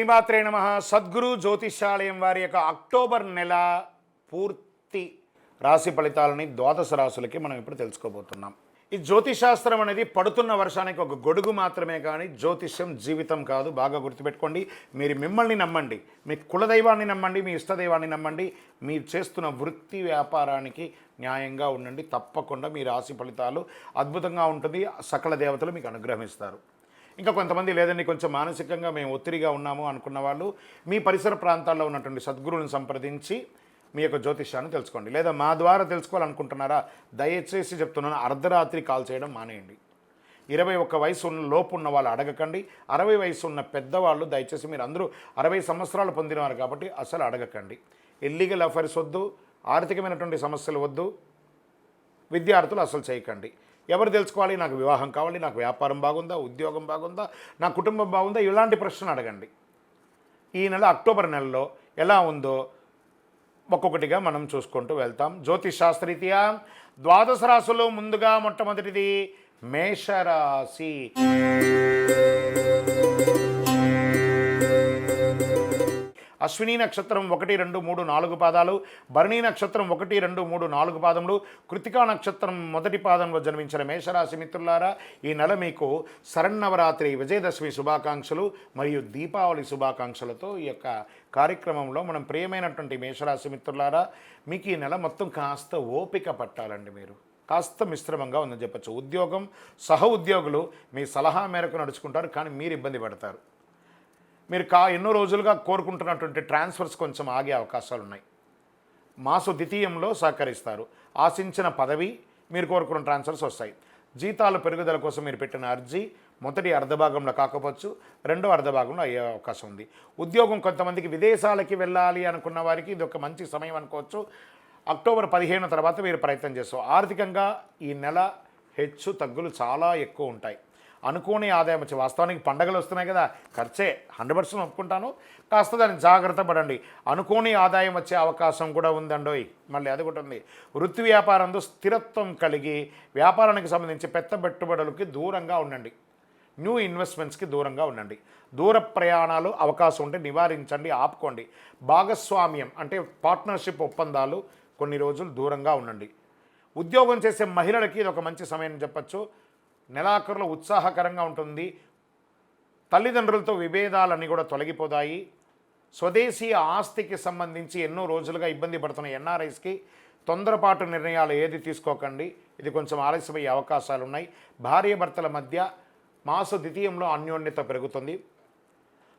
శ్రీమాత్రే నమః. సద్గురు జ్యోతిష్యాలయం వారి యొక్క అక్టోబర్ నెల పూర్తి రాశి ఫలితాలని ద్వాదశ రాశులకి మనం ఇప్పుడు తెలుసుకోబోతున్నాం. ఈ జ్యోతిశాస్త్రం అనేది పడుతున్న వర్షానికి ఒక గొడుగు మాత్రమే, కానీ జ్యోతిష్యం జీవితం కాదు. బాగా గుర్తుపెట్టుకోండి. మీరు మిమ్మల్ని నమ్మండి, మీ కులదైవాన్ని నమ్మండి, మీ ఇష్టదైవాన్ని నమ్మండి. మీరు చేస్తున్న వృత్తి వ్యాపారానికి న్యాయంగా ఉండండి. తప్పకుండా మీ రాశి ఫలితాలు అద్భుతంగా ఉంటుంది. సకల దేవతలు మీకు అనుగ్రహిస్తారు. ఇంకా కొంతమంది లేదండి, కొంచెం మానసికంగా మేము ఒత్తిడిగా ఉన్నాము అనుకున్న వాళ్ళు మీ పరిసర ప్రాంతాల్లో ఉన్నటువంటి సద్గురువులను సంప్రదించి మీ యొక్క జ్యోతిష్యాన్ని తెలుసుకోండి. లేదా మా ద్వారా తెలుసుకోవాలనుకుంటున్నారా, దయచేసి చెప్తున్నాను, అర్ధరాత్రి కాల్ చేయడం మానేయండి. 21 వయసు లోపు ఉన్న వాళ్ళు అడగకండి. 60 వయసు ఉన్న పెద్దవాళ్ళు దయచేసి, మీరు అందరూ 60 సంవత్సరాలు పొందినవారు కాబట్టి అసలు అడగకండి. ఇల్లీగల్ అఫైర్స్ వద్దు, ఆర్థికమైనటువంటి సమస్యలు వద్దు, విద్యార్థులు అసలు చేయకండి. ఎవరు తెలుసుకోవాలి, నాకు వివాహం కావాలి, నాకు వ్యాపారం బాగుందా, ఉద్యోగం బాగుందా, నా కుటుంబం బాగుందా, ఇలాంటి ప్రశ్నలు అడగండి. ఈ నెల అక్టోబర్ నెలలో ఎలా ఉందో ఒక్కొక్కటిగా మనం చూసుకుంటూ వెళ్తాం. జ్యోతిషాస్త్రరీత్యా ద్వాదశ రాశుల్లో ముందుగా మొట్టమొదటిది మేషరాశి. అశ్విని నక్షత్రం 1, 2, 3, 4 పాదాలు, భరణి నక్షత్రం 1, 2, 3, 4 పాదములు, కృతికా నక్షత్రం మొదటి పాదంలో జన్మించిన మేషరాశి మిత్రులారా, ఈ నెల మీకు శరన్నవరాత్రి, విజయదశమి శుభాకాంక్షలు మరియు దీపావళి శుభాకాంక్షలతో ఈ యొక్క కార్యక్రమంలో మనం ప్రియమైనటువంటి మేషరాశి మిత్రులారా, మీకు ఈ నెల మొత్తం కాస్త ఓపిక పట్టాలండి. మీరు కాస్త మిశ్రమంగా ఉందని చెప్పచ్చు. ఉద్యోగం, సహ ఉద్యోగులు మీ సలహా మేరకు నడుచుకుంటారు, కానీ మీరు ఇబ్బంది పడతారు. మీరు ఎన్నో రోజులుగా కోరుకుంటున్నటువంటి ట్రాన్స్ఫర్స్ కొంచెం ఆగే అవకాశాలు ఉన్నాయి. మాసు ద్వితీయంలో సహకరిస్తారు. ఆశించిన పదవి, మీరు కోరుకున్న ట్రాన్స్ఫర్స్ వస్తాయి. జీతాల పెరుగుదల కోసం మీరు పెట్టిన అర్జీ మొదటి అర్ధభాగంలో కాకపోవచ్చు, రెండో అర్ధభాగంలో అయ్యే అవకాశం ఉంది. ఉద్యోగం, కొంతమందికి విదేశాలకి వెళ్ళాలి అనుకున్న వారికి ఇది ఒక మంచి సమయం అనుకోవచ్చు. అక్టోబర్ 15 తర్వాత మీరు ప్రయత్నం చేస్తారు. ఆర్థికంగా ఈ నెల హెచ్చు తగ్గులు చాలా ఎక్కువ ఉంటాయి. అనుకోని ఆదాయం వచ్చి, వాస్తవానికి పండగలు వస్తున్నాయి కదా, ఖర్చే 100% ఒప్పుకుంటాను, కాస్త దాన్ని జాగ్రత్త పడండి. అనుకోని ఆదాయం వచ్చే అవకాశం కూడా ఉందండోయ్. మళ్ళీ అది కూడా ఉంది. వృత్తి వ్యాపారంలో స్థిరత్వం కలిగి వ్యాపారానికి సంబంధించి పెద్ద పెట్టుబడులకి దూరంగా ఉండండి. న్యూ ఇన్వెస్ట్మెంట్స్కి దూరంగా ఉండండి. దూర ప్రయాణాలు అవకాశం ఉంటే నివారించండి, ఆపుకోండి. భాగస్వామ్యం అంటే పార్ట్నర్షిప్ ఒప్పందాలు కొన్ని రోజులు దూరంగా ఉండండి. ఉద్యోగం చేసే మహిళలకి ఇది ఒక మంచి సమయం చెప్పచ్చు. నెలాఖరులో ఉత్సాహకరంగా ఉంటుంది. తల్లిదండ్రులతో విభేదాలన్నీ కూడా తొలగిపోతాయి. స్వదేశీ ఆస్తికి సంబంధించి ఎన్నో రోజులుగా ఇబ్బంది పడుతున్న ఎన్ఆర్ఐస్కి తొందరపాటు నిర్ణయాలు ఏది తీసుకోకండి. ఇది కొంచెం ఆలస్యమయ్యే అవకాశాలు ఉన్నాయి. భార్యాభర్తల మధ్య మాస ద్వితీయంలో అన్యోన్యత పెరుగుతుంది.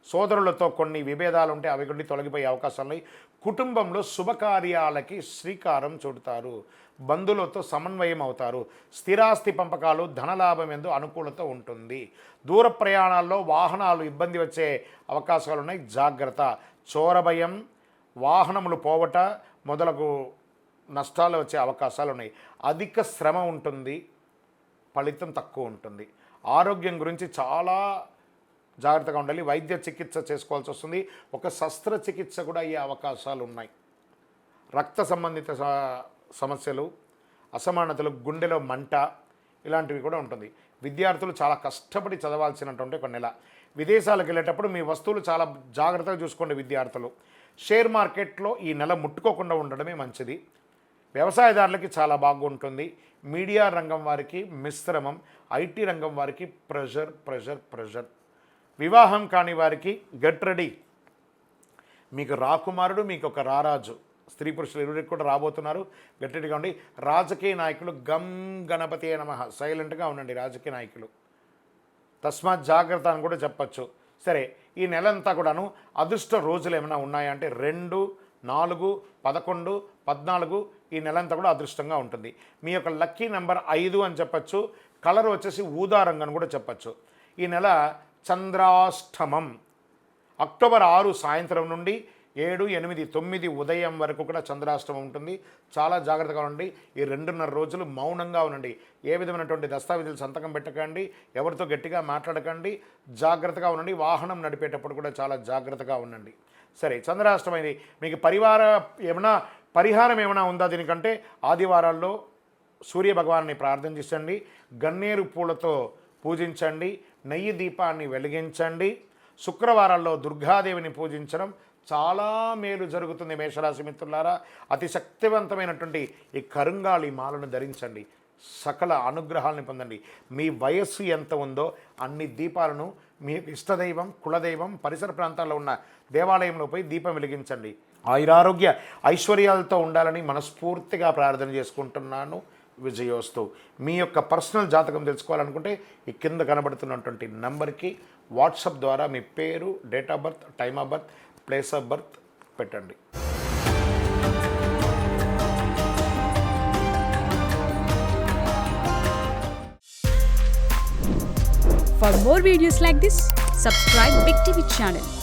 సోదరులతో కొన్ని విభేదాలు ఉంటే అవి కొన్ని తొలగిపోయే అవకాశాలు ఉన్నాయి. కుటుంబంలో శుభకార్యాలకి శ్రీకారం చుడతారు. బంధువులతో సమన్వయం అవుతారు. స్థిరాస్తి పంపకాలు, ధనలాభం ఎందు అనుకూలత ఉంటుంది. దూర ప్రయాణాల్లో వాహనాలు ఇబ్బంది వచ్చే అవకాశాలు ఉన్నాయి, జాగ్రత్త. చోరభయం, వాహనములు పోవట మొదలగు నష్టాలు వచ్చే అవకాశాలు ఉన్నాయి. అధిక శ్రమ ఉంటుంది, ఫలితం తక్కువ ఉంటుంది. ఆరోగ్యం గురించి చాలా జాగ్రత్తగా ఉండాలి. వైద్య చికిత్స చేసుకోవాల్సి వస్తుంది. ఒక శస్త్రచికిత్స కూడా అయ్యే అవకాశాలు ఉన్నాయి. రక్త సంబంధిత సమస్యలు, అసమానతలు, గుండెలో మంట, ఇలాంటివి కూడా ఉంటుంది. విద్యార్థులు చాలా కష్టపడి చదవాల్సినటువంటి ఒక నెల. విదేశాలకు వెళ్ళేటప్పుడు మీ వస్తువులు చాలా జాగ్రత్తగా చూసుకోండి విద్యార్థులు. షేర్ మార్కెట్లో ఈ నెల ముట్టుకోకుండా ఉండడమే మంచిది. వ్యవసాయదారులకి చాలా బాగుంటుంది. మీడియా రంగం వారికి మిశ్రమం. ఐటీ రంగం వారికి ప్రెషర్ ప్రెషర్ ప్రెషర్. వివాహం కాని వారికి గెట్ రెడీ. మీకు రాకుమారుడు, మీకు ఒక రారాజు, స్త్రీ పురుషులు ఇరువురికి కూడా రాబోతున్నారు. గెట్ రెడీగా ఉండి. రాజకీయ నాయకులు గం గణపతి నమః, సైలెంట్గా ఉండండి రాజకీయ నాయకులు. తస్మాత్ జాగ్రత్త అని కూడా చెప్పచ్చు. సరే, ఈ నెలంతా కూడాను అదృష్ట రోజులు ఏమైనా ఉన్నాయంటే 2, 4, 11, 14 ఈ నెలంతా కూడా అదృష్టంగా ఉంటుంది. మీ యొక్క లక్కీ నెంబర్ 5 అని చెప్పచ్చు. కలర్ వచ్చేసి ఊదా రంగు అని కూడా చెప్పచ్చు. ఈ నెల చంద్రాష్టమం అక్టోబర్ 6 సాయంత్రం నుండి 7, 8, 9 ఉదయం వరకు కూడా చంద్రాష్టమం ఉంటుంది. చాలా జాగ్రత్తగా ఉండండి. ఈ 2.5 రోజులు మౌనంగా ఉండండి. ఏ విధమైనటువంటి దస్తావేజులు సంతకం పెట్టకండి, ఎవరితో గట్టిగా మాట్లాడకండి, జాగ్రత్తగా ఉండండి. వాహనం నడిపేటప్పుడు కూడా చాలా జాగ్రత్తగా ఉండండి. సరే, చంద్రాష్టమైంది. మీకు పరిహారం ఏమైనా ఉందా దీనికంటే? ఆదివారాల్లో సూర్య భగవాన్ని ప్రార్థించండి, గన్నేరు పూలతో పూజించండి, నెయ్యి దీపాన్ని వెలిగించండి, శుక్రవారాల్లో దుర్గాదేవిని పూజించడం చాలా మేలు జరుగుతుంది. మేషరాశి మిత్రులారా, అతి శక్తివంతమైనటువంటి ఈ కరుంగాళి మాలను ధరించండి, సకల అనుగ్రహాలను పొందండి. మీ వయస్సు ఎంత ఉందో అన్ని దీపాలను మీ ఇష్టదైవం, కులదైవం, పరిసర ప్రాంతాల్లో ఉన్న దేవాలయంలో పోయి దీపం వెలిగించండి. ఆయురారోగ్య ఐశ్వర్యాలతో ఉండాలని మనస్ఫూర్తిగా ప్రార్థన చేసుకుంటున్నాను. విజయోస్తు. మీ యొక్క పర్సనల్ జాతకం తెలుసుకోవాలనుకుంటే ఈ కింద కనబడుతున్నటువంటి నంబర్కి వాట్సాప్ ద్వారా మీ పేరు, date of birth, time of birth, place of birth పెట్టండి. For more videos like this, subscribe Big TV channel.